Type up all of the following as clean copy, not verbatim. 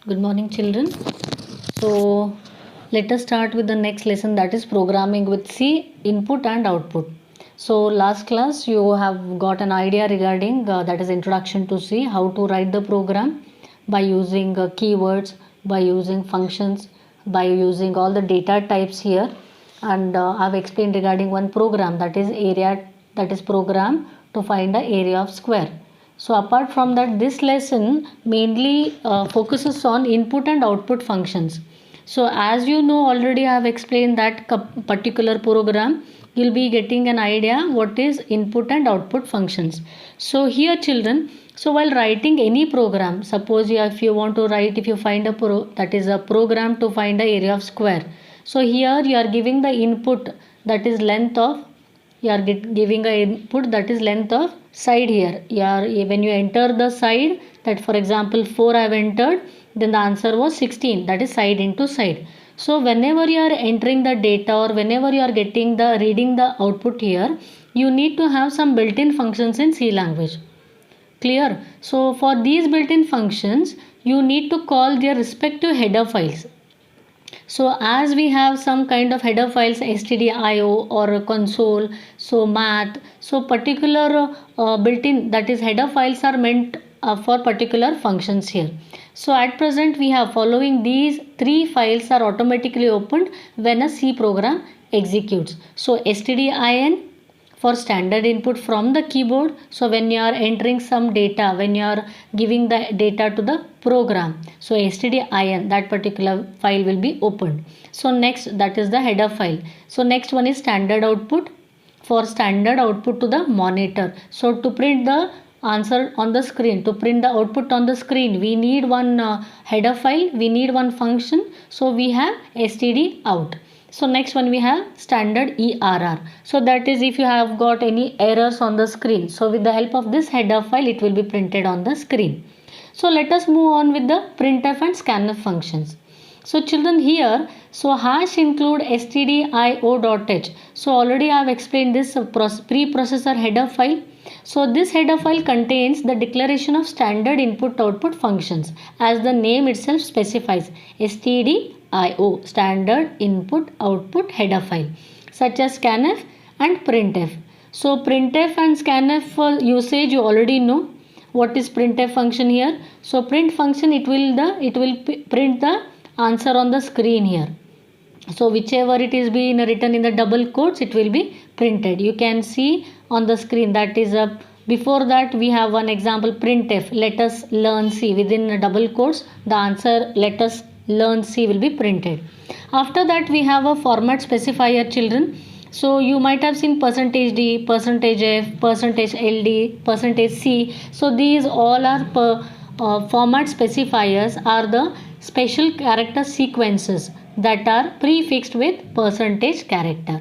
Good morning, children. So, let us start with the next lesson, that is programming with C, input and output. So, last class you have got an idea regarding that is introduction to C, how to write the program by using keywords, by using functions, by using all the data types here. And I have explained regarding one program, that is area, that is program to find the area of square. So apart from that, this lesson mainly focuses on input and output functions. So as you know already, I have explained that particular program, you'll be getting an idea what is input and output functions. So here children, so while writing any program, suppose if you want to write, if you find that is a program to find the area of square. So here you are giving the input, that is length of, you are giving a input, that is length of side here. When you enter the side, that for example 4 I have entered, then the answer was 16, that is side into side. So whenever you are entering the data or whenever you are reading the output here, you need to have some built-in functions in C language. Clear? So for these built-in functions, you need to call their respective header files. So as we have some kind of header files, stdio or console, so math, so particular built-in, that is header files are meant for particular functions here. So at present we have following these three files are automatically opened when a C program executes. So stdin for standard input from the keyboard. So when you are entering some data, when you are giving the data to the program, so stdin, that particular file will be opened. So next, that is the header file. So next one is standard output, for standard output to the monitor. So to print the answer on the screen, to print the output on the screen, we need one header file, we need one function. So we have std out. So next one we have standard ERR. So that is if you have got any errors on the screen. So with the help of this header file, it will be printed on the screen. So let us move on with the printf and scanf functions. So children here, so hash include stdio.h. So already I have explained this preprocessor header file. So this header file contains the declaration of standard input output functions as the name itself specifies, stdio, standard input output header file, such as scanf and printf. So printf and scanf usage you already know. What is printf function here? So print function, it will print the answer on the screen here. So whichever it is being written in the double quotes, it will be printed. You can see on the screen, that is a before that we have one example, printf, let us learn C, within double quotes the answer let us learn C will be printed. After that we have a format specifier children. So you might have seen %d, %f, %ld, %c. So these all are format specifiers are the special character sequences that are prefixed with percentage character.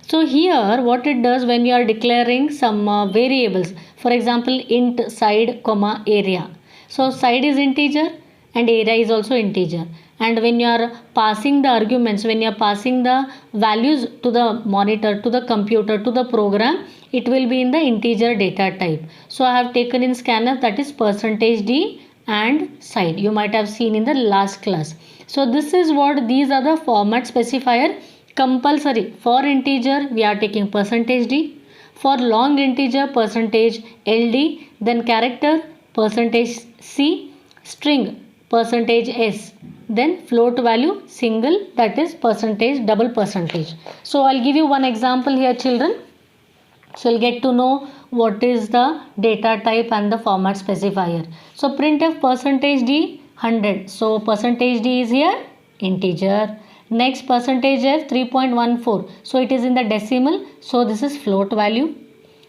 So here what it does, when you are declaring some variables, for example int side comma area. So side is integer and area is also integer. And when you are passing the arguments, when you are passing the values to the monitor, to the computer, to the program, it will be in the integer data type. So I have taken in scanf, that is %d and side. You might have seen in the last class. So this is what, these are the format specifier. Compulsory for integer we are taking %d, for long integer %ld, then character %c, string %s, then float value single, that is double %. So I'll give you one example here children. So you'll get to know what is the data type and the format specifier. So printf %d 100. So %d is here integer. Next %f 3.14. So it is in the decimal. So this is float value.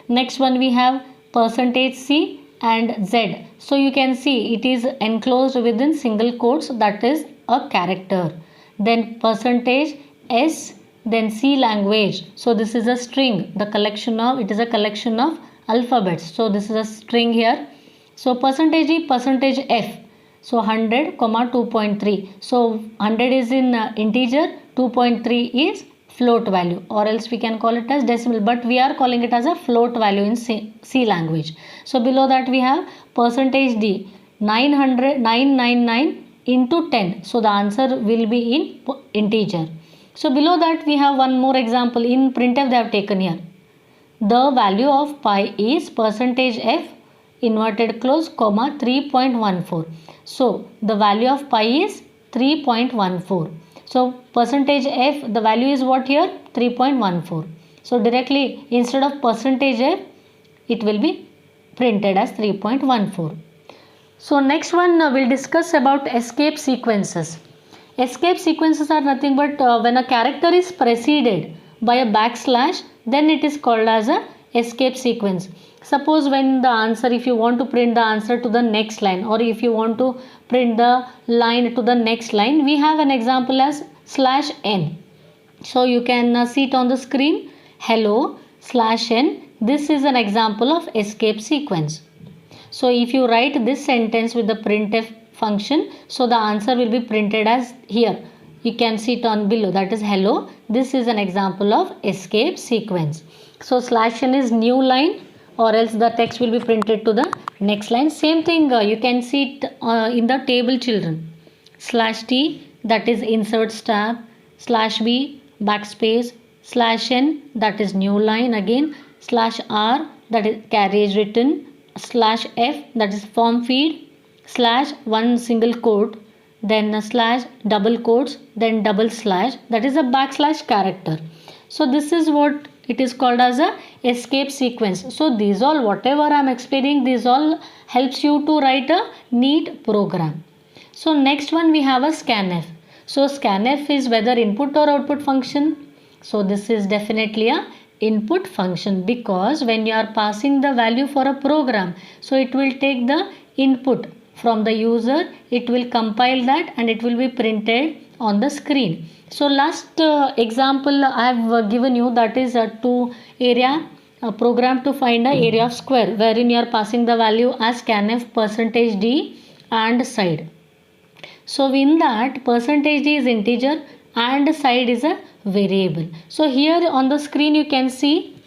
Next one we have %c and z. So you can see it is enclosed within single quotes, that is a character. Then %s, then C language. So this is a string, the collection of, it is a collection of alphabets. So this is a string here. So %d, %f. So 100, 2.3. So 100 is in integer, 2.3 is float value, or else we can call it as decimal, but we are calling it as a float value in C language. So below that we have %d 999 into 10. So the answer will be in integer. So below that we have one more example. In printf they have taken here. The value of pi is percentage f inverted close comma 3.14. So the value of pi is 3.14. So percentage f, the value is what here? 3.14. So directly instead of percentage f, it will be printed as 3.14. So next one we'll discuss about escape sequences. Escape sequences are nothing but when a character is preceded by a backslash, then it is called as a escape sequence. Suppose when the answer, if you want to print the answer to the next line, or if you want to print the line to the next line, we have an example as /n. So you can see it on the screen, hello /n. This is an example of escape sequence. So if you write this sentence with the printf function, so the answer will be printed as here. You can see it on below, that is hello. This is an example of escape sequence. So /n is new line, or else the text will be printed to the next line. Same thing you can see it in the table children. /t, that is insert tab, /b backspace, /n, that is new line again, /r, that is carriage written, /f, that is form feed, /one single quote, then / double quotes, then double slash, that is a backslash character. So this is what it is called as a escape sequence. So these all, whatever I am explaining, these all helps you to write a neat program. So next one we have a scanf. So scanf is whether input or output function. So this is definitely a input function, because when you are passing the value for a program, so it will take the input from the user, it will compile that and it will be printed on the screen. So last example I have given you, that is to area program to find the area of square, wherein you are passing the value as scanf %d and side. So in that %d is integer and side is a variable. So here on the screen you can see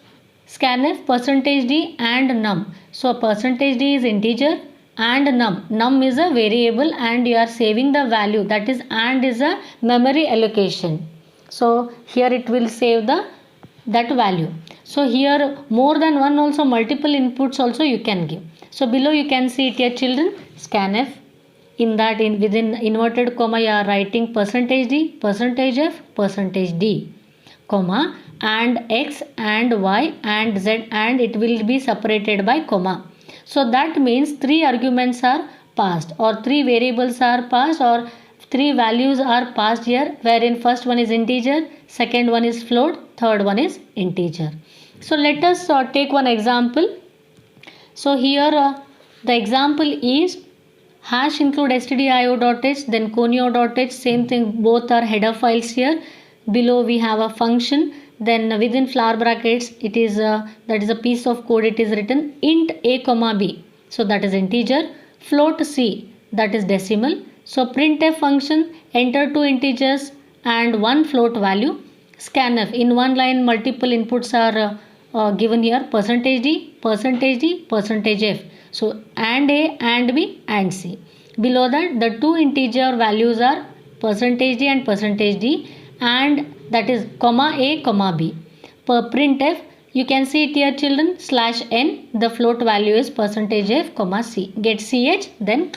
scanf %d and num. So %d is integer and num is a variable, and you are saving the value, that is and is a memory allocation. So here it will save that value. So here more than one, also multiple inputs also you can give. So below you can see it here children, scanf. In that, within inverted comma you are writing %d, %f, %d, comma, and x and y and z, and it will be separated by comma. So that means 3 arguments are passed, or 3 variables are passed, or 3 values are passed here, wherein first one is integer, second one is float, third one is integer. So let us take one example. So here the example is hash include stdio.h, then conio.h, same thing, both are header files here. Below we have a function, then within flower brackets it is that is a piece of code, it is written int a comma b, so that is integer, float c, that is decimal. So printf function, enter 2 integers and 1 float value. Scanf, in one line multiple inputs are given here, %d, %d, %f. So and a, and b, and c. Below that the 2 integer values are %d and %d, and that is comma a, comma b. Per printf, you can see it here children, /n, the float value is %f, comma c. Get ch, then